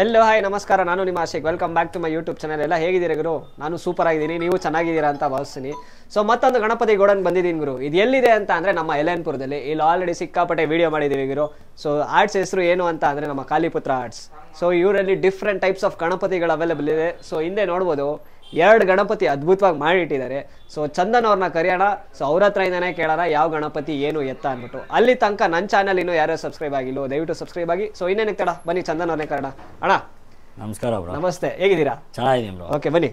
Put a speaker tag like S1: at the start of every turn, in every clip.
S1: Hello hi ನಮಸ್ಕಾರ, ನಾನು ನಿಮ್ಮ Ashiq. Welcome back to my YouTube channel. ಎಲ್ಲ ಹೇಗಿದ್ದೀರಾ ಗುರು? ನಾನು ಸೂಪರ್ ಆಗಿದ್ದೀನಿ, ನೀವು ಚೆನ್ನಾಗಿದ್ದೀರಾ ಅಂತ ಭಾವಿಸ್ತೀನಿ. ಸೊ ಮತ್ತೊಂದು ಗಣಪತಿ ಗೋಡನ್ ಬಂದಿದ್ದೀನಿ ಗುರು. ಇದು ಎಲ್ಲಿದೆ ಅಂತ ಅಂದರೆ ನಮ್ಮ ಯಲಹಂಕಪುರದಲ್ಲಿ. ಇಲ್ಲಿ ಆಲ್ರೆಡಿ ಸಿಕ್ಕಾಪಟ್ಟೆ ವಿಡಿಯೋ ಮಾಡಿದ್ದೀವಿ ಗುರು. ಸೊ ಆರ್ಟ್ಸ್ ಹೆಸರು ಏನು ಅಂತ ಅಂದರೆ ನಮ್ಮ ಕಾಲಿಪುತ್ರ ಆರ್ಟ್ಸ್. ಸೊ ಇವರಲ್ಲಿ ಡಿಫ್ರೆಂಟ್ ಟೈಪ್ಸ್ ಆಫ್ ಗಣಪತಿಗಳು ಅವೈಲೇಬಲ್ ಇದೆ. ಸೊ ಹಿಂದೆ ನೋಡ್ಬೋದು 2 ಗಣಪತಿ ಅದ್ಭುತವಾಗಿ ಮಾಡಿಟ್ಟಿದ್ದಾರೆ. ಸೊ ಚಂದನ್ ಅವ್ರನ್ನ ಕರೆಯೋಣ. ಸೊ ಅವ್ರ ಹತ್ರ ಇಂದಾನೆ ಕೇಳೋಣ ಯಾವ ಗಣಪತಿ ಏನು ಎತ್ತ ಅಂದ್ಬಿಟ್ಟು. ಅಲ್ಲಿ ತನಕ ನನ್ನ ಚಾನಲ್ ಇನ್ನೂ ಯಾರು ಸಬ್ಸ್ಕ್ರೈಬ್ ಆಗಿಲ್ಲೋ ದಯವಿಟ್ಟು ಸಬ್ಸ್ಕ್ರೈಬ್ ಆಗಿ. ಸೊ ಇನ್ನೇನಕ್ಕೆ ತಡ, ಬನ್ನಿ ಚಂದನ್ ಅವ್ರನ್ನೇ ಕರೆಯೋಣ. ಅಣ್ಣ
S2: ನಮಸ್ಕಾರ ಬ್ರೋ.
S1: ನಮಸ್ತೆ, ಹೇಗಿದ್ದೀರಾ?
S2: ಚೆನ್ನಾಗಿದ್ದೀನಿ ಬ್ರೋ.
S1: ಓಕೆ ಬನ್ನಿ.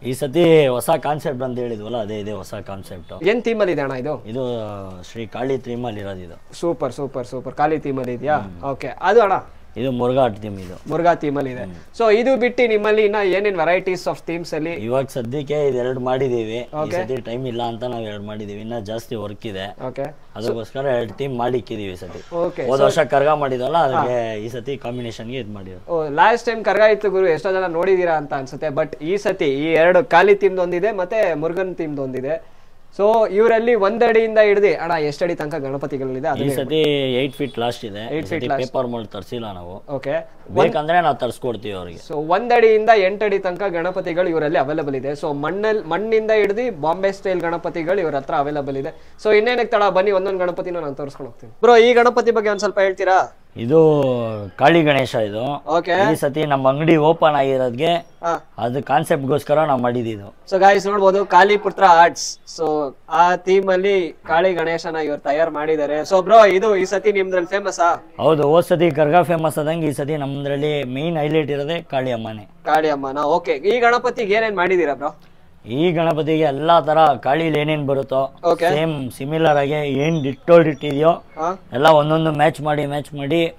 S2: ಈ ಸತಿ ಹೊಸ ಕಾನ್ಸೆಪ್ಟ್ ಅಂತ ಹೇಳಿದ್ವಲ್ಲ, ಅದೇ ಇದೆ ಹೊಸ ಕಾನ್ಸೆಪ್ಟ್.
S1: ಏನ್ ಥೀಮಲ್ಲಿ ಇದೆ ಅಣ್ಣ ಇದು?
S2: ಇದು ಶ್ರೀ ಕಾಳಿ ಥೀಮಲ್ಲಿ ಇರೋದು ಇದು.
S1: Super super super. ಕಾಳಿ ಥೀಮಲ್ಲಿ ಇದೆಯಾ? ಓಕೆ. ಅದು ಅಣ್ಣ
S2: ಇದು ಮುರುಘಾ ಥೀಮ್. ಇದು
S1: ಮುರುಘಾ ಥೀಮಲ್ಲಿ ಇದೆ. ಸೊ ಇದು ಬಿಟ್ಟು ನಿಮ್ಮಲ್ಲಿ ಇನ್ನ ಏನೇನ್ ವೆರೈಟೀಸ್ ಆಫ್ ಥೀಮ್ಸ್ ಅಲ್ಲಿ?
S2: ಇವಾಗ ಸದ್ಯಕ್ಕೆ ಇದೆರಡು ಮಾಡಿದೀವಿ. ಈ ಸತಿ ಟೈಮ್ ಇಲ್ಲ ಅಂತ ನಾವು 2 ಮಾಡಿದೀವಿ. ಇನ್ನ ಜಾಸ್ತಿ ವರ್ಕ್ ಇದೆ,
S1: ಓಕೆ.
S2: ಅದಕ್ಕೋಸ್ಕರ 2 ಥೀಮ್ ಮಾಡಿಕ್ಕಿದೀವಿ ಈ ಸತಿ.
S1: ಓಕೆ.
S2: ಹೋದ ವರ್ಷ ಕರ್ಗ ಮಾಡಿದ್ವಲ್ಲ, ಅದಕ್ಕೆ ಈ ಸತಿ ಕಾಂಬಿನೇಷನ್ಗೆ ಇದು ಮಾಡಿರೋದು.
S1: ಲಾಸ್ಟ್ ಟೈಮ್ ಕರ್ಗ ಇತ್ತು ಗುರು, ಎಷ್ಟೋ ಜನ ನೋಡಿದೀರಾ ಅಂತ ಅನ್ಸುತ್ತೆ. ಬಟ್ ಈ ಸತಿ ಈ 2 ಕಾಳಿ ಥೀಮ್ದು ಒಂದಿದೆ ಮತ್ತೆ ಮುರುಗನ್ ಥೀಮ್ದು ಒಂದಿದೆ. ಸೊ ಇವರಲ್ಲಿ 1 ಅಡಿಯಿಂದ ಹಿಡಿದು ಅಣ್ಣ ಎಷ್ಟು ಅಡಿ ತನಕ ಗಣಪತಿಗಳಿದೆ?
S2: ಈ ಸತಿ 8 ಫೀಟ್ ಲಾಸ್ಟ್ ಇದೆ. ಪೇಪರ್ ಮೋಲ್ಡ್ ತರಿಸಿಲ್ಲ ನಾವು.
S1: ಓಕೆ.
S2: ಬೇಕಂದ್ರೆ ನಾವು ತರಿಸ್ಕೊಡ್ತೀವಿ ಅವರಿಗೆ.
S1: ಸೊ 1 ಅಡಿಯಿಂದ 8 ಅಡಿ ತನಕ ಗಣಪತಿಗಳು ಇವರಲ್ಲಿ ಅವೈಲೇಬಲ್ ಇದೆ. ಸೊ ಮಣ್ಣಿಂದ ಹಿಡಿದು ಬಾಂಬೆ ಸ್ಟೈಲ್ ಗಣಪತಿಗಳು ಇವ್ರ ಹತ್ರ ಅವೈಲೇಬಲ್ ಇದೆ. ಸೊ ಇನ್ನೇನಕ್ಕೆ ತಡ, ಬನ್ನಿ ಒಂದೊಂದು ಗಣಪತಿನ ನಾನು ತೋರಿಸ್ಕೊಂಡು ಹೋಗ್ತೀನಿ. ಬ್ರೋ ಈ ಗಣಪತಿ ಬಗ್ಗೆ ಒಂದ್ ಸ್ವಲ್ಪ ಹೇಳ್ತೀರಾ?
S2: ಇದು ಕಾಳಿ ಗಣೇಶ. ಇದು
S1: ಓಕೆ.
S2: ಈ ಸತಿ ನಮ್ಮ ಅಂಗಡಿ ಓಪನ್ ಆಗಿರೋದ್ಗೆ ಅದು ಕಾನ್ಸೆಪ್ಟ್ ಗೋಸ್ಕರ ನಾವು ಮಾಡಿದ್ದು.
S1: ಸೊ ಗಾಯ್ಸ್ ನೋಡ್ಬೋದು, ಕಾಲಿಪುತ್ರ ಆರ್ಟ್ಸ್. ಸೊ ಆ ಥೀಮ್ ಅಲ್ಲಿ ಕಾಳಿ ಗಣೇಶನ ಇವ್ರು ತಯಾರು ಮಾಡಿದ್ದಾರೆ. ಸೊ ಬ್ರೋ ಇದು ಈ ಸತಿ ನಿಮ್ದ್ರಲ್ಲಿ ಫೇಮಸ್?
S2: ಹೌದು, ಹೋದ್ ಸತಿ ಕರ್ಗ ಫೇಮಸ್ ಆದಂಗೆ ಈ ಸತಿ ನಮ್ದ್ರಲ್ಲಿ ಮೇನ್ ಹೈಲೈಟ್ ಇರೋದೇ ಕಾಳಿ ಅಮ್ಮನೇ.
S1: ಕಾಳಿ ಅಮ್ಮನ. ಓಕೆ. ಈ ಗಣಪತಿಗೆ ಏನೇನ್ ಮಾಡಿದೀರಾ ಬ್ರೋ?
S2: ಈ ಗಣಪತಿಗೆ ಎಲ್ಲಾ ತರ ಕಾಳಿಲಿ ಏನೇನ್ ಬರುತ್ತೋ ಸೇಮ್ ಸಿಮಿಲರ್ ಆಗಿ ಏನ್ ಇಟ್ಟಿದೆಯೋ ಎಲ್ಲ ಒಂದೊಂದು ಮ್ಯಾಚ್ ಮಾಡಿ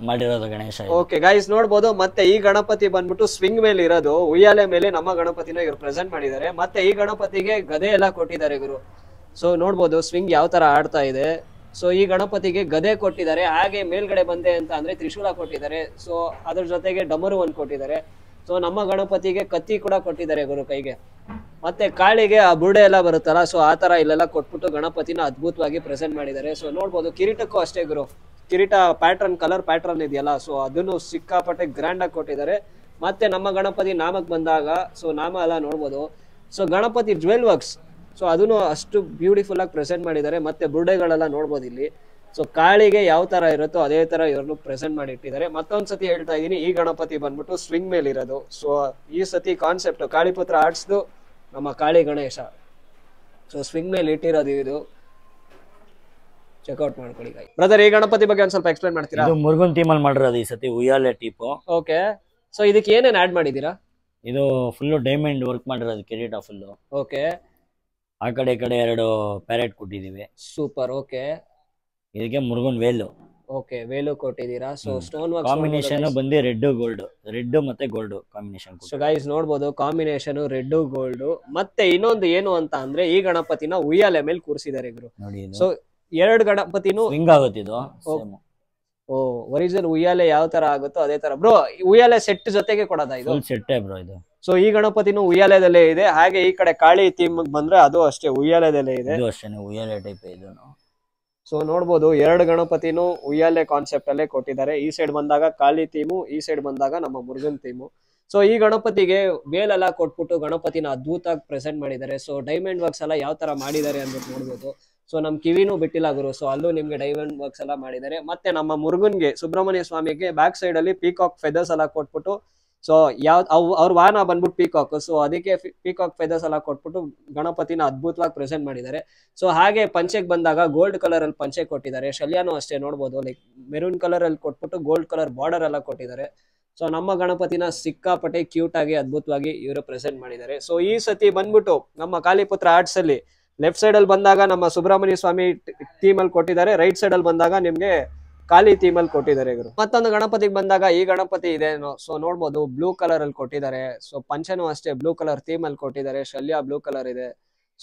S2: ಮಾಡಿರೋದು ಗಣೇಶ.
S1: ಓಕೆ ಗೈಸ್ ನೋಡ್ಬೋದು. ಮತ್ತೆ ಈ ಗಣಪತಿ ಬಂದ್ಬಿಟ್ಟು ಸ್ವಿಂಗ್ ಮೇಲೆ ಇರೋದು, ಉಯ್ಯಾಲೆ ಮೇಲೆ ನಮ್ಮ ಗಣಪತಿನ ಇವ್ರು ಪ್ರೆಸೆಂಟ್ ಮಾಡಿದ್ದಾರೆ. ಮತ್ತೆ ಈ ಗಣಪತಿಗೆ ಗದೆ ಎಲ್ಲ ಕೊಟ್ಟಿದ್ದಾರೆ ಗುರು. ಸೊ ನೋಡ್ಬೋದು ಸ್ವಿಂಗ್ ಯಾವ ತರ ಆಡ್ತಾ ಇದೆ. ಸೊ ಈ ಗಣಪತಿಗೆ ಗದೆ ಕೊಟ್ಟಿದ್ದಾರೆ, ಹಾಗೆ ಮೇಲ್ಗಡೆ ಬಂದೆ ಅಂತ ಅಂದ್ರೆ ತ್ರಿಶೂಲ ಕೊಟ್ಟಿದ್ದಾರೆ. ಸೊ ಅದ್ರ ಜೊತೆಗೆ ಡಮರು ಒಂದು ಕೊಟ್ಟಿದ್ದಾರೆ. ಸೊ ನಮ್ಮ ಗಣಪತಿಗೆ ಕತ್ತಿ ಕೂಡ ಕೊಟ್ಟಿದ್ದಾರೆ ಗುರು ಕೈಗೆ. ಮತ್ತೆ ಕಾಳಿಗೆ ಆ ಬುರ್ಡೆ ಎಲ್ಲ ಬರುತ್ತಲ್ಲ, ಸೊ ಆ ತರ ಇಲ್ಲೆಲ್ಲ ಕೊಟ್ಬಿಟ್ಟು ಗಣಪತಿನ ಅದ್ಭುತವಾಗಿ ಪ್ರೆಸೆಂಟ್ ಮಾಡಿದ್ದಾರೆ. ಸೊ ನೋಡ್ಬೋದು ಕಿರೀಟಕ್ಕೂ ಅಷ್ಟೇ ಗುರು, ಕಿರೀಟ ಪ್ಯಾಟ್ರನ್ ಕಲರ್ ಪ್ಯಾಟ್ರನ್ ಇದೆಯಲ್ಲ, ಸೊ ಅದನ್ನು ಸಿಕ್ಕಾಪಟ್ಟೆ ಗ್ರ್ಯಾಂಡ್ ಆಗಿ ಕೊಟ್ಟಿದ್ದಾರೆ. ಮತ್ತೆ ನಮ್ಮ ಗಣಪತಿ ನಾಮಕ್ಕೆ ಬಂದಾಗ ಸೊ ನಾಮ ಎಲ್ಲ ನೋಡ್ಬೋದು. So Ganapati jewel works, so ಅದನ್ನು ಅಷ್ಟು ಬ್ಯೂಟಿಫುಲ್ ಆಗಿ ಪ್ರೆಸೆಂಟ್ ಮಾಡಿದ್ದಾರೆ. ಮತ್ತೆ ಬುರ್ಡೆಗಳೆಲ್ಲ ನೋಡ್ಬೋದು ಇಲ್ಲಿ. ಸೊ ಕಾಳಿಗೆ ಯಾವ ತರ ಇರುತ್ತೋ ಅದೇ ತರ ಇವ್ರನ್ನು ಪ್ರೆಸೆಂಟ್ ಮಾಡಿ ಇಟ್ಟಿದ್ದಾರೆ. ಮತ್ತೊಂದ್ಸತಿ ಹೇಳ್ತಾ ಇದೀನಿ, ಈ ಗಣಪತಿ ಬಂದ್ಬಿಟ್ಟು ಸ್ವಿಂಗ್ ಮೇಲೆ ಇರೋದು. ಸೊ ಈ ಸತಿ ಕಾನ್ಸೆಪ್ಟ್ ಕಾಳಿಪುತ್ರ ಆರ್ಟ್ಸ್ದು ನಮ್ಮ ಕಾಳಿ ಗಣೇಶ. ಸೊ ಸ್ವಿಂಗ್ ಮೇಲೆ ಇಟ್ಟಿರೋದು ಇದು, ಚೆಕ್ಔಟ್ ಮಾಡ್ಕೊಳ್ಳಿ ಬ್ರದರ್. ಈ ಗಣಪತಿ ಬಗ್ಗೆ ಒಂದ್ ಸ್ವಲ್ಪ ಎಕ್ಸ್ಪ್ಲೈನ್ ಮಾಡ್ತೀರಾ?
S2: ಇದು ಮುರುಗನ್ ಥೀಮ್ ಅಲ್ಲಿ ಮಾಡಿರೋದು ಈ ಸತಿ, ಉಯ್ಯಾಲೆ ಟೀಪು.
S1: ಓಕೆ. ಸೊ ಇದಕ್ಕೆ ಏನೇನ್ ಆಡ್ ಮಾಡಿದೀರಾ?
S2: ಇದು ಫುಲ್ ಡೈಮಂಡ್ ವರ್ಕ್ ಮಾಡಿರೋದು ಕಿರೀಟ ಫುಲ್.
S1: ಓಕೆ.
S2: ಆ ಕಡೆ 2 ಪ್ಯಾರೆಟ್ ಕೊಟ್ಟಿದೀವಿ.
S1: ಸೂಪರ್. ಓಕೆ.
S2: ಇದಕ್ಕೆ ಮುರುಗನ್ ವೇಲು.
S1: ಓಕೆ, ವೇಲು ಕೊಟ್ಟಿದ್ದೀರಾ. ಸೊ ಸ್ಟೋನ್ ವರ್ಕ್
S2: ಕಾಂಬಿನೇಷನ್ ಬಂದು ರೆಡ್ ಮತ್ತೆ ಗೋಲ್ಡ್ ಕಾಂಬಿನೇಷನ್.
S1: ಸೊ ಗೈಸ್ ನೋಡ್ಬೋದು ಕಾಂಬಿನೇಷನ್ ರೆಡ್ ಗೋಲ್ಡ್. ಮತ್ತೆ ಇನ್ನೊಂದು ಏನು ಅಂತ ಅಂದ್ರೆ ಈ ಗಣಪತಿನ ಉಯ್ಯಾಲೆ ಮೇಲೆ ಕೂರಿಸಿದ್ದಾರೆ ಗುರು. ಸೊ 2 ಗಣಪತಿನೂ
S2: ಸ್ವಿಂಗ್ ಆಗುತ್ತಿದ್ದು.
S1: ಓ ಒರಿಜಿನಲ್ ಉಯ್ಯಾಲೆ ಯಾವ ತರ ಆಗುತ್ತೋ ಅದೇ ತರ ಬ್ರೋ. ಉಯ್ಯಾಲೆ ಸೆಟ್ ಜೊತೆಗೆ ಕೊಡೋದಾ ಇದು?
S2: ಸೆಟ್ಟೇ ಬ್ರೋ ಇದು.
S1: ಸೊ ಈ ಗಣಪತಿನೂ ಉಯ್ಯಾಲೆದಲ್ಲೇ ಇದೆ. ಹಾಗೆ ಈ ಕಡೆ ಕಾಳಿ ಥೀಮ್ ಬಂದ್ರೆ ಅದು ಅಷ್ಟೇ ಉಯ್ಯಾಲೆದಲ್ಲೇ ಇದೆ.
S2: ಇದು ಅಷ್ಟೇ ಉಯ್ಯಾಲೆ ಟೈಪ್ ಇದು.
S1: ಸೊ ನೋಡ್ಬೋದು 2 ಗಣಪತಿನೂ ಉಯ್ಯಾಲೆ ಕಾನ್ಸೆಪ್ಟ್ ಅಲ್ಲೇ ಕೊಟ್ಟಿದ್ದಾರೆ. ಈ ಸೈಡ್ ಬಂದಾಗ ಕಾಳಿ ಥೀಮು, ಈ ಸೈಡ್ ಬಂದಾಗ ನಮ್ಮ ಮುರುಗನ್ ಥೀಮು. ಸೊ ಈ ಗಣಪತಿಗೆ ವೇಲೆಲ್ಲ ಕೊಟ್ಬಿಟ್ಟು ಗಣಪತಿನ ಅದ್ಭುತವಾಗಿ ಪ್ರೆಸೆಂಟ್ ಮಾಡಿದ್ದಾರೆ. ಸೊ ಡೈಮಂಡ್ ವರ್ಕ್ಸ್ ಎಲ್ಲ ಯಾವ ತರ ಮಾಡಿದ್ದಾರೆ ಅಂದ್ಬಿಟ್ಟು ನೋಡ್ಬೋದು. ಸೊ ನಮ್ ಕಿವಿನೂ ಬಿಟ್ಟಿಲ್ಲ ಗುರು, ಸೊ ಅಲ್ಲೂ ನಿಮ್ಗೆ ಡೈಮಂಡ್ ವರ್ಕ್ಸ್ ಎಲ್ಲ ಮಾಡಿದ್ದಾರೆ. ಮತ್ತೆ ನಮ್ಮ ಮುರುಗನ್ಗೆ ಸುಬ್ರಹ್ಮಣ್ಯ ಸ್ವಾಮಿಗೆ ಬ್ಯಾಕ್ ಸೈಡ್ ಅಲ್ಲಿ ಪೀಕಾಕ್ ಫೆದರ್ಸ್ ಎಲ್ಲ ಕೊಟ್ಬಿಟ್ಟು, ಸೊ ಅವ್ರ ವಾಹನ ಬಂದ್ಬಿಟ್ಟು ಪೀಕಾಕ್, ಸೊ ಅದಕ್ಕೆ ಪೀಕಾಕ್ ಫೆದರ್ಸ್ ಎಲ್ಲ ಕೊಟ್ಬಿಟ್ಟು ಗಣಪತಿನ ಅದ್ಭುತವಾಗಿ ಪ್ರೆಸೆಂಟ್ ಮಾಡಿದ್ದಾರೆ. ಸೊ ಹಾಗೆ ಪಂಚೆಗೆ ಬಂದಾಗ ಗೋಲ್ಡ್ ಕಲರ್ ಅಲ್ಲಿ ಪಂಚೆ ಕೊಟ್ಟಿದ್ದಾರೆ. ಶಲ್ಯಾನು ಅಷ್ಟೇ ನೋಡ್ಬೋದು, ಲೈಕ್ ಮೆರೂನ್ ಕಲರ್ ಅಲ್ಲಿ ಕೊಟ್ಬಿಟ್ಟು ಗೋಲ್ಡ್ ಕಲರ್ ಬಾರ್ಡರ್ ಎಲ್ಲ ಕೊಟ್ಟಿದ್ದಾರೆ. ಸೊ ನಮ್ಮ ಗಣಪತಿನ ಸಿಕ್ಕಾಪಟ್ಟೆ ಕ್ಯೂಟ್ ಆಗಿ ಅದ್ಭುತವಾಗಿ ಇವರು ಪ್ರೆಸೆಂಟ್ ಮಾಡಿದ್ದಾರೆ. ಸೊ ಈ ಸತಿ ಬಂದ್ಬಿಟ್ಟು ನಮ್ಮ ಕಾಲಿಪುತ್ರ ಆರ್ಟ್ಸ್ ಅಲ್ಲಿ ಲೆಫ್ಟ್ ಸೈಡ್ ಅಲ್ಲಿ ಬಂದಾಗ ನಮ್ಮ ಸುಬ್ರಹ್ಮಣ್ಯ ಸ್ವಾಮಿ ಥೀಮ್ ಅಲ್ಲಿ ಕೊಟ್ಟಿದ್ದಾರೆ, ರೈಟ್ ಸೈಡ್ ಅಲ್ಲಿ ಬಂದಾಗ ನಿಮ್ಗೆ ಕಾಳಿ ಥೀಮ್ ಅಲ್ಲಿ ಕೊಟ್ಟಿದ್ದಾರೆ ಗುರು. ಮತ್ತೊಂದು ಗಣಪತಿಗೆ ಬಂದಾಗ ಈ ಗಣಪತಿ ಇದೆ. ಸೊ ನೋಡ್ಬೋದು ಬ್ಲೂ ಕಲರ್ ಅಲ್ಲಿ ಕೊಟ್ಟಿದ್ದಾರೆ. ಸೊ ಪಂಚನೂ ಅಷ್ಟೇ ಬ್ಲೂ ಕಲರ್ ಥೀಮ್ ಅಲ್ಲಿ ಕೊಟ್ಟಿದ್ದಾರೆ. ಶಲ್ಯ ಬ್ಲೂ ಕಲರ್ ಇದೆ.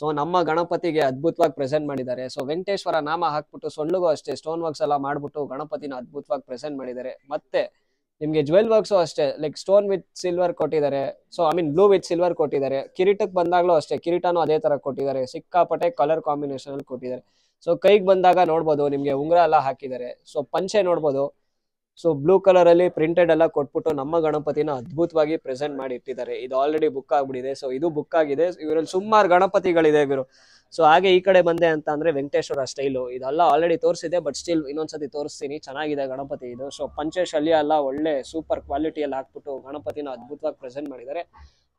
S1: ಸೊ ನಮ್ಮ ಗಣಪತಿಗೆ ಅದ್ಭುತವಾಗಿ ಪ್ರೆಸೆಂಟ್ ಮಾಡಿದ್ದಾರೆ. ಸೊ ವೆಂಕಟೇಶ್ವರ ನಾಮ ಹಾಕ್ಬಿಟ್ಟು ಸೊಳ್ಳಿಗೂ ಅಷ್ಟೇ ಸ್ಟೋನ್ ವರ್ಕ್ಸ್ ಎಲ್ಲ ಮಾಡ್ಬಿಟ್ಟು ಗಣಪತಿನ ಅದ್ಭುತವಾಗಿ ಪ್ರೆಸೆಂಟ್ ಮಾಡಿದ್ದಾರೆ. ಮತ್ತೆ ನಿಮ್ಗೆ ಜ್ಯುವೆಲ್ ವರ್ಕ್ಸ್ ಅಷ್ಟೇ, ಲೈಕ್ ಸ್ಟೋನ್ ವಿತ್ ಸಿಲ್ವರ್ ಕೊಟ್ಟಿದ್ದಾರೆ. So I mean blue with silver ಕೊಟ್ಟಿದ್ದಾರೆ. ಕಿರೀಟಕ್ಕೆ ಬಂದಾಗ್ಲೂ ಅಷ್ಟೇ, ಕಿರೀಟನೂ ಅದೇ ತರ ಕೊಟ್ಟಿದ್ದಾರೆ. ಸಿಕ್ಕಾಪಟ್ಟೆ ಕಲರ್ ಕಾಂಬಿನೇಷನ್ ಅಲ್ಲಿ ಕೊಟ್ಟಿದ್ದಾರೆ. ಸೊ ಕೈಗೆ ಬಂದಾಗ ನೋಡ್ಬೋದು ನಿಮ್ಗೆ ಉಂಗುರ ಎಲ್ಲ ಹಾಕಿದ್ದಾರೆ. ಸೊ ಪಂಚೆ ನೋಡ್ಬೋದು, ಸೊ ಬ್ಲೂ ಕಲರ್ ಅಲ್ಲಿ ಪ್ರಿಂಟೆಡ್ ಎಲ್ಲ ಕೊಟ್ಬಿಟ್ಟು ನಮ್ಮ ಗಣಪತಿನ ಅದ್ಭುತವಾಗಿ ಪ್ರೆಸೆಂಟ್ ಮಾಡಿ ಇಟ್ಟಿದ್ದಾರೆ. ಇದು ಆಲ್ರೆಡಿ ಬುಕ್ ಆಗ್ಬಿಟ್ಟಿದೆ. ಸೊ ಇದು ಬುಕ್ ಆಗಿದೆ. ಇವರಲ್ಲಿ ಸುಮಾರು ಗಣಪತಿಗಳಿದೆ ಗುರು. ಸೊ ಹಾಗೆ ಈ ಕಡೆ ಬಂದೆ ಅಂತ ಅಂದ್ರೆ ವೆಂಕಟೇಶ್ವರ ಸ್ಟೈಲು ಇದೆಲ್ಲ ಆಲ್ರೆಡಿ ತೋರಿಸಿದೆ, ಬಟ್ ಸ್ಟಿಲ್ ಇನ್ನೊಂದ್ಸತಿ ತೋರಿಸ್ತೀನಿ. ಚೆನ್ನಾಗಿದೆ ಗಣಪತಿ ಇದು. ಸೊ ಪಂಚೆ ಶಲ್ಯ ಎಲ್ಲ ಒಳ್ಳೆ ಸೂಪರ್ ಕ್ವಾಲಿಟಿಯಲ್ಲಿ ಹಾಕ್ಬಿಟ್ಟು ಗಣಪತಿನ ಅದ್ಭುತವಾಗಿ ಪ್ರೆಸೆಂಟ್ ಮಾಡಿದ್ದಾರೆ.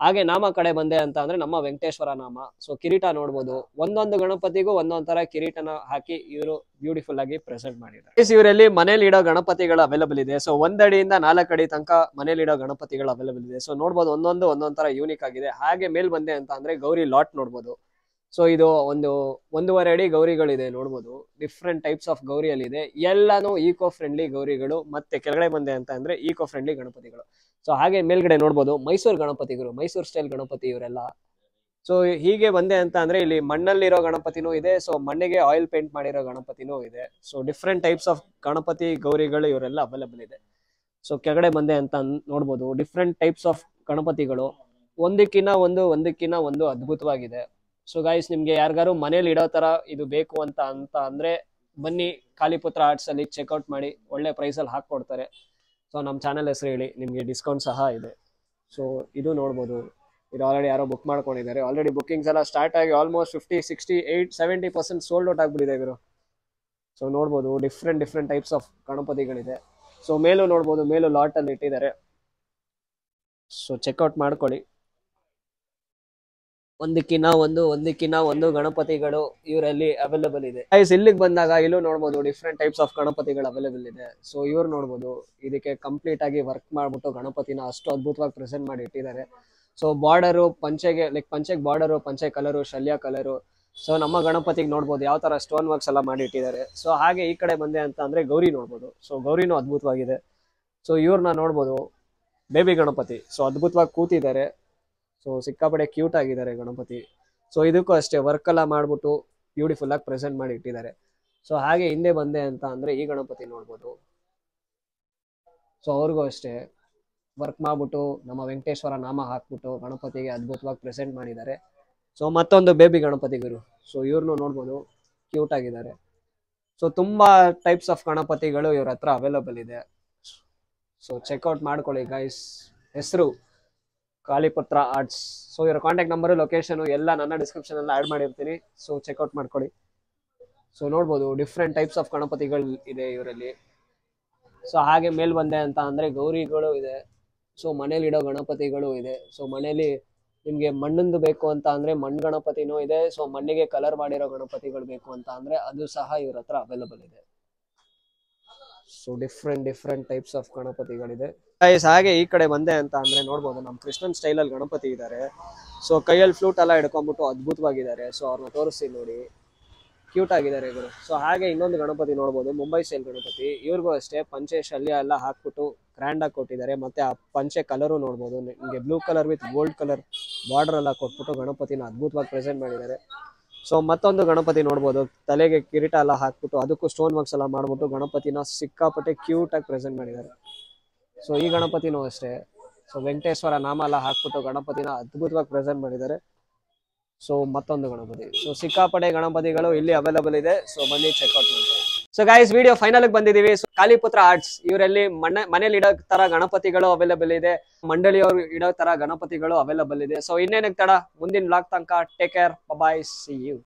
S1: ಹಾಗೆ ನಾಮ ಕಡೆ ಬಂದೆ ಅಂತ ಅಂದ್ರೆ ನಮ್ಮ ವೆಂಕಟೇಶ್ವರ ನಾಮ. ಸೊ ಕಿರೀಟ ನೋಡ್ಬೋದು, ಒಂದೊಂದು ಗಣಪತಿಗೂ ಒಂದೊಂದ್ ತರ ಕಿರೀಟನ ಹಾಕಿ ಇವರು ಬ್ಯೂಟಿಫುಲ್ ಆಗಿ ಪ್ರೆಸೆಂಟ್ ಮಾಡಿದ್ದಾರೆ. ಇವರಲ್ಲಿ ಮನೇಲಿ ಇಡೋ ಗಣಪತಿಗಳು ಅವೈಲಬಲ್ ಇದೆ. ಸೊ 1 ಅಡಿಯಿಂದ 4 ಅಡಿ ತನಕ ಮನೇಲಿ ಇಡೋ ಗಣಪತಿಗಳು ಅವೈಲಬಲ್ ಇದೆ. ಸೊ ನೋಡ್ಬೋದು ಒಂದೊಂದ್ ತರ ಯೂನಿಕ್ ಆಗಿದೆ. ಹಾಗೆ ಮೇಲ್ ಬಂದೆ ಅಂತ ಅಂದ್ರೆ ಗೌರಿ ಲಾಟ್ ನೋಡ್ಬೋದು. ಸೊ ಇದು 1.5 ಅಡಿ ಗೌರಿಗಳಿದೆ ನೋಡ್ಬೋದು. ಡಿಫ್ರೆಂಟ್ ಟೈಪ್ಸ್ ಆಫ್ ಗೌರಿಯಲ್ಲಿ ಇದೆ. ಎಲ್ಲಾನು ಈಕೋ ಫ್ರೆಂಡ್ಲಿ ಗೌರಿಗಳು. ಮತ್ತೆ ಕೆಳಗಡೆ ಬಂದೆ ಅಂತ ಅಂದ್ರೆ ಈಕೋ ಫ್ರೆಂಡ್ಲಿ ಗಣಪತಿಗಳು. ಸೊ ಹಾಗೆ ಮೇಲ್ಗಡೆ ನೋಡ್ಬೋದು ಮೈಸೂರು ಗಣಪತಿಗಳು, ಮೈಸೂರು ಸ್ಟೈಲ್ ಗಣಪತಿ ಇವರೆಲ್ಲ. ಸೊ ಹೀಗೆ ಬಂದೆ ಅಂತ ಅಂದ್ರೆ ಇಲ್ಲಿ ಮಣ್ಣಲ್ಲಿರೋ ಗಣಪತಿನೂ ಇದೆ. ಸೊ ಮಣ್ಣಿಗೆ ಆಯಿಲ್ ಪೇಂಟ್ ಮಾಡಿರೋ ಗಣಪತಿನೂ ಇದೆ. So different types of Ganapati ಗೌರಿಗಳು ಇವರೆಲ್ಲ ಅವೈಲಬಲ್ ಇದೆ. ಸೊ ಕೆಳಗಡೆ ಬಂದೆ ಅಂತ ನೋಡ್ಬೋದು ಡಿಫ್ರೆಂಟ್ ಟೈಪ್ಸ್ ಆಫ್ ಗಣಪತಿಗಳು. ಒಂದಕ್ಕಿನ್ನ ಒಂದು ಅದ್ಭುತವಾಗಿದೆ. ಸೊ ಗೈಸ್, ನಿಮ್ಗೆ ಯಾರಿಗಾರು ಮನೇಲಿ ಇಡೋ ತರ ಇದು ಬೇಕು ಅಂತ ಅಂದ್ರೆ ಬನ್ನಿ ಕಾಲಿಪುತ್ರ ಆರ್ಟ್ಸ್ ಅಲ್ಲಿ ಚೆಕ್ಔಟ್ ಮಾಡಿ. ಒಳ್ಳೆ ಪ್ರೈಸ್ ಅಲ್ಲಿ ಹಾಕೊಡ್ತಾರೆ. ಸೊ ನಮ್ಮ ಚಾನೆಲ್ ಹೆಸರು ಹೇಳಿ, ನಿಮ್ಗೆ ಡಿಸ್ಕೌಂಟ್ ಸಹ ಇದೆ. ಸೊ ಇದು ನೋಡ್ಬೋದು. ಇದು ಆಲ್ರೆಡಿ ಯಾರೋ ಬುಕ್ ಮಾಡ್ಕೊಂಡಿದ್ದಾರೆ. ಆಲ್ರೆಡಿ ಬುಕಿಂಗ್ಸ್ ಎಲ್ಲ ಸ್ಟಾರ್ಟ್ ಆಗಿ ಆಲ್ಮೋಸ್ಟ್ 50, 68, 70% ಸೋಲ್ಡ್ ಔಟ್ ಆಗ್ಬಿಟ್ಟಿದೆ ಇವರು. ಸೊ ನೋಡ್ಬೋದು ಡಿಫ್ರೆಂಟ್ ಟೈಪ್ಸ್ ಆಫ್ ಗಣಪತಿಗಳಿದೆ. ಸೊ ಮೇಲೂ ನೋಡ್ಬೋದು, ಮೇಲೂ ಲಾಟ್ ಅಲ್ಲಿ ಇಟ್ಟಿದ್ದಾರೆ. ಸೊ ಚೆಕ್ಔಟ್ ಮಾಡ್ಕೊಳ್ಳಿ. ಒಂದಕ್ಕಿನ್ನ ಒಂದು ಗಣಪತಿಗಳು ಇವರಲ್ಲಿ ಅವೈಲಬಲ್ ಇದೆ. ಇಲ್ಲಿಗೆ ಬಂದಾಗ ಇಲ್ಲೂ ನೋಡ್ಬೋದು ಡಿಫ್ರೆಂಟ್ ಟೈಪ್ಸ್ ಆಫ್ ಗಣಪತಿಗಳು ಅವೈಲಬಲ್ ಇದೆ. ಸೊ ಇವ್ರು ನೋಡ್ಬೋದು ಇದಕ್ಕೆ ಕಂಪ್ಲೀಟ್ ಆಗಿ ವರ್ಕ್ ಮಾಡ್ಬಿಟ್ಟು ಗಣಪತಿನ ಅಷ್ಟು ಅದ್ಭುತವಾಗಿ ಪ್ರೆಸೆಂಟ್ ಮಾಡಿ ಇಟ್ಟಿದ್ದಾರೆ. ಸೊ ಬಾರ್ಡರು ಪಂಚೆಗೆ ಪಂಚೆಗೆ ಬಾರ್ಡರು, ಪಂಚೆ ಕಲರು, ಶಲ್ಯ ಕಲರು. ಸೊ ನಮ್ಮ ಗಣಪತಿಗೆ ನೋಡ್ಬೋದು ಯಾವ ತರ ಸ್ಟೋನ್ ವರ್ಕ್ಸ್ ಎಲ್ಲ ಮಾಡಿ ಇಟ್ಟಿದ್ದಾರೆ. ಸೊ ಹಾಗೆ ಈ ಕಡೆ ಬಂದೆ ಅಂತ ಅಂದ್ರೆ ಗೌರಿ ನೋಡ್ಬೋದು. ಸೊ ಗೌರಿನೂ ಅದ್ಭುತವಾಗಿದೆ. ಸೊ ಇವ್ರನ್ನ ನೋಡ್ಬೋದು, ಬೇಬಿ ಗಣಪತಿ. ಸೊ ಅದ್ಭುತವಾಗಿ ಕೂತಿದ್ದಾರೆ. ಸೊ ಸಿಕ್ಕಾಪಡೆ ಕ್ಯೂಟ್ ಆಗಿದ್ದಾರೆ ಗಣಪತಿ. ಸೊ ಇದಕ್ಕೂ ಅಷ್ಟೇ ವರ್ಕ್ ಎಲ್ಲ ಮಾಡ್ಬಿಟ್ಟು ಬ್ಯೂಟಿಫುಲ್ ಆಗಿ ಪ್ರೆಸೆಂಟ್ ಮಾಡಿ ಇಟ್ಟಿದ್ದಾರೆ. ಸೊ ಹಾಗೆ ಹಿಂದೆ ಬಂದೆ ಅಂತ ಅಂದ್ರೆ ಈ ಗಣಪತಿ ನೋಡ್ಬೋದು. ಸೊ ಅವ್ರಿಗೂ ಅಷ್ಟೇ ವರ್ಕ್ ಮಾಡ್ಬಿಟ್ಟು ನಮ್ಮ ವೆಂಕಟೇಶ್ವರ ನಾಮ ಹಾಕ್ಬಿಟ್ಟು ಗಣಪತಿಗೆ ಅದ್ಭುತವಾಗಿ ಪ್ರೆಸೆಂಟ್ ಮಾಡಿದ್ದಾರೆ. ಸೊ ಮತ್ತೊಂದು ಬೇಬಿ ಗಣಪತಿ ಗುರು. ಸೊ ಇವ್ರನ್ನು ನೋಡ್ಬೋದು, ಕ್ಯೂಟ್ ಆಗಿದ್ದಾರೆ. ಸೊ ತುಂಬಾ ಟೈಪ್ಸ್ ಆಫ್ ಗಣಪತಿಗಳು ಇವ್ರ ಹತ್ರ ಅವೈಲಬಲ್ ಇದೆ. ಸೊ ಚೆಕ್ಔಟ್ ಮಾಡ್ಕೊಳ್ಳಿ ಗೈಸ್. ಹೆಸರು ಕಾಲಿಪುತ್ರ ಆರ್ಟ್ಸ್. ಸೊ ಇವರ ಕಾಂಟ್ಯಾಕ್ಟ್ ನಂಬರ್, ಲೊಕೇಶನ್ ಎಲ್ಲ ನನ್ನ ಡಿಸ್ಕ್ರಿಪ್ಷನ್ ಎಲ್ಲ ಆಡ್ ಮಾಡಿರ್ತೀನಿ. ಸೊ ಚೆಕ್ಔಟ್ ಮಾಡ್ಕೊಳ್ಳಿ. ಸೊ ನೋಡ್ಬೋದು ಡಿಫ್ರೆಂಟ್ ಟೈಪ್ಸ್ ಆಫ್ ಗಣಪತಿಗಳು ಇದೆ ಇವರಲ್ಲಿ. ಸೊ ಹಾಗೆ ಮೇಲ್ ಬಂದೆ ಅಂತ ಅಂದ್ರೆ ಗೌರಿಗಳು ಇದೆ. ಸೊ ಮನೇಲಿ ಇಡೋ ಗಣಪತಿಗಳು ಇದೆ. ಸೊ ಮನೇಲಿ ನಿಮ್ಗೆ ಮಣ್ಣಂದು ಬೇಕು ಅಂತ ಅಂದ್ರೆ ಮಣ್ಣು ಗಣಪತಿನೂ ಇದೆ. ಸೊ ಮಣ್ಣಿಗೆ ಕಲರ್ ಮಾಡಿರೋ ಗಣಪತಿಗಳು ಬೇಕು ಅಂತ ಅಂದ್ರೆ ಅದು ಸಹ ಇವ್ರ ಹತ್ರ ಅವೈಲಬಲ್ ಇದೆ. ಸೊ ಡಿಫ್ರೆಂಟ್ ಟೈಪ್ಸ್ ಆಫ್ ಗಣಪತಿಗಳಿದೆ. ಹಾಗೆ ಈ ಕಡೆ ಬಂದೆ ಅಂತ ಅಂದ್ರೆ ನೋಡ್ಬೋದು ನಮ್ಮ ಕೃಷ್ಣನ್ ಸ್ಟೈಲ್ ಅಲ್ಲಿ ಗಣಪತಿ ಇದ್ದಾರೆ. ಸೊ ಕೈಯಲ್ಲಿ ಫ್ಲೂಟ್ ಎಲ್ಲ ಹಿಡ್ಕೊಂಡ್ಬಿಟ್ಟು ಅದ್ಭುತವಾಗಿದ್ದಾರೆ. ಸೊ ಅವ್ರನ್ನ ತೋರಿಸ್ತೀನಿ ನೋಡಿ, ಕ್ಯೂಟ್ ಆಗಿದ್ದಾರೆ ಇವರು. ಸೊ ಹಾಗೆ ಇನ್ನೊಂದು ಗಣಪತಿ ನೋಡ್ಬೋದು, ಮುಂಬೈ ಸ್ಟೈಲ್ ಗಣಪತಿ. ಇವ್ರಿಗೂ ಅಷ್ಟೇ ಪಂಚೆ ಶಲ್ಯ ಎಲ್ಲ ಹಾಕ್ಬಿಟ್ಟು ಗ್ರ್ಯಾಂಡ್ ಆಗಿ ಕೊಟ್ಟಿದ್ದಾರೆ. ಮತ್ತೆ ಆ ಪಂಚೆ ಕಲರು ನೋಡ್ಬೋದು, ನಿಮಗೆ blue colour with gold colour border ಎಲ್ಲ ಕೊಟ್ಬಿಟ್ಟು ಗಣಪತಿನ ಅದ್ಭುತವಾಗಿ ಪ್ರೆಸೆಂಟ್ ಮಾಡಿದ್ದಾರೆ. ಸೊ ಮತ್ತೊಂದು ಗಣಪತಿ ನೋಡ್ಬೋದು, ತಲೆಗೆ ಕಿರೀಟ ಎಲ್ಲ ಹಾಕ್ಬಿಟ್ಟು ಅದಕ್ಕೂ ಸ್ಟೋನ್ ವರ್ಕ್ಸ್ ಎಲ್ಲ ಮಾಡ್ಬಿಟ್ಟು ಗಣಪತಿನ ಸಿಕ್ಕಾಪಟ್ಟೆ ಕ್ಯೂಟ್ ಆಗಿ ಪ್ರೆಸೆಂಟ್ ಮಾಡಿದ್ದಾರೆ. ಸೊ ಈ ಗಣಪತಿನೂ ಅಷ್ಟೇ. ಸೊ ವೆಂಕಟೇಶ್ವರ ನಾಮ ಎಲ್ಲ ಹಾಕ್ಬಿಟ್ಟು ಗಣಪತಿನ ಅದ್ಭುತವಾಗಿ ಪ್ರೆಸೆಂಟ್ ಮಾಡಿದ್ದಾರೆ. ಸೊ ಮತ್ತೊಂದು ಗಣಪತಿ. ಸೊ ಸಿಕ್ಕಾಪಟ್ಟೆ ಗಣಪತಿಗಳು ಇಲ್ಲಿ ಅವೈಲಬಲ್ ಇದೆ. ಸೊ ಬನ್ನಿ ಚೆಕ್ಔಟ್ ಮಾಡ್ತಾರೆ. ಸೊ ಗೈಸ್, ವಿಡಿಯೋ ಫೈನಲ್ ಬಂದಿದೀವಿ. ಸೊ ಕಾಲಿಪುತ್ರ ಆರ್ಟ್ಸ್ ಇವರಲ್ಲಿ ಮನೇಲಿ ಇಡೋ ತರ ಗಣಪತಿಗಳು ಅವೈಲಬಲ್ ಇದೆ, ಮಂಡಳಿಯವರು ಇಡೋ ತರ ಗಣಪತಿಗಳು ಅವೈಲಬಲ್ ಇದೆ. ಸೊ ಇನ್ನೇನಕ್ಕೆ ತಡ, ಮುಂದಿನ ಬ್ಲಾಗ್ ತನಕ take care, bye, see you.